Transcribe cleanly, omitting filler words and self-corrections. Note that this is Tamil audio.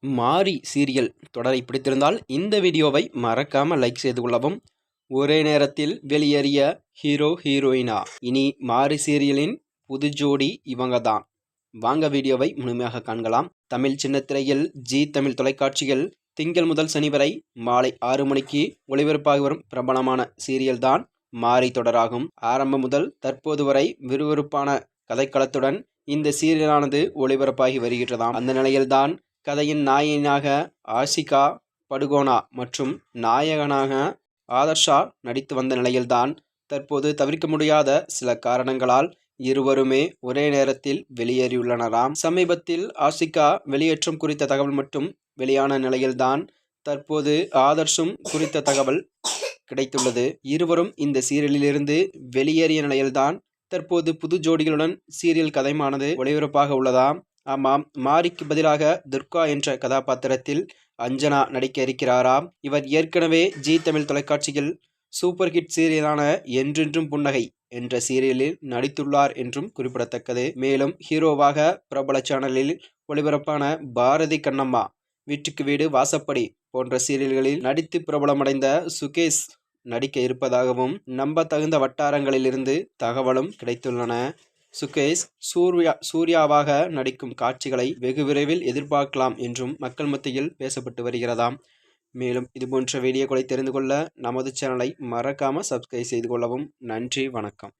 மாரி சீரியல் தொடரை பிடித்திருந்தால் இந்த வீடியோவை மறக்காம லைக் செய்து கொள்ளவும். ஒரே நேரத்தில் வெளியேறிய ஹீரோ ஹீரோயினா இனி மாரி சீரியலின் புது ஜோடி இவங்க தான். வாங்க வீடியோவை முழுமையாக காண்கலாம். தமிழ் சின்னத்திரையில் ஜி தமிழ் தொலைக்காட்சியில் திங்கள் முதல் சனி வரை மாலை 6 மணிக்கு ஒளிபரப்பாகி வரும் பிரபலமான சீரியல் தான் மாரி தொடராகும். ஆரம்பம் முதல் தற்போது வரை விறுவிறுப்பான கதைக்களத்துடன் இந்த சீரியலானது ஒளிபரப்பாகி வருகிறதாம். அந்த நிலையில்தான் கதையின் நாயகனாக ஆஷிகா படுகோனா மற்றும் நாயகனாக ஆதர்ஷா நடித்து வந்த நிலையில்தான் தற்போது தவிர்க்க முடியாத சில காரணங்களால் இருவருமே ஒரே நேரத்தில் வெளியேறியுள்ளனராம். சமீபத்தில் ஆஷிகா வெளியேற்றம் குறித்த தகவல் மட்டும் வெளியான நிலையில்தான் தற்போது ஆதர்ஷும் குறித்த தகவல் கிடைத்துள்ளது. இருவரும் இந்த சீரியலிலிருந்து வெளியேறிய நிலையில்தான் தற்போது புது ஜோடிகளுடன் சீரியல் கதைமானது ஒளிபரப்பாக உள்ளதாம். ஆமாம், மாரிக்கு பதிலாக துர்கா என்ற கதாபாத்திரத்தில் அஞ்சனா நடிக்க இருக்கிறாராம். இவர் ஏற்கனவே ஜி தமிழ் தொலைக்காட்சியில் சூப்பர் ஹிட் சீரியலான என்றென்றும் புன்னகை என்ற சீரியலில் நடித்துள்ளார் என்றும் குறிப்பிடத்தக்கது. மேலும் ஹீரோவாக பிரபல சேனலில் ஒளிபரப்பான பாரதி கண்ணம்மா, வீட்டுக்கு வீடு வாசப்படி போன்ற சீரியல்களில் நடித்து பிரபலமடைந்த சுகேஷ் நடிக்க இருப்பதாகவும் நம்ப தகுந்த வட்டாரங்களிலிருந்து தகவலும் கிடைத்துள்ளன. சுகேஷ் சூர்யாவாக நடிக்கும் காட்சிகளை வெகு விரைவில் எதிர்பார்க்கலாம் என்றும் மக்கள் மத்தியில் பேசப்பட்டு வருகிறதாம். மேலும் இதுபோன்ற வீடியோக்களை தெரிந்து கொள்ள நமது சேனலை மறக்காம சப்ஸ்கிரைப் செய்து கொள்ளவும். நன்றி, வணக்கம்.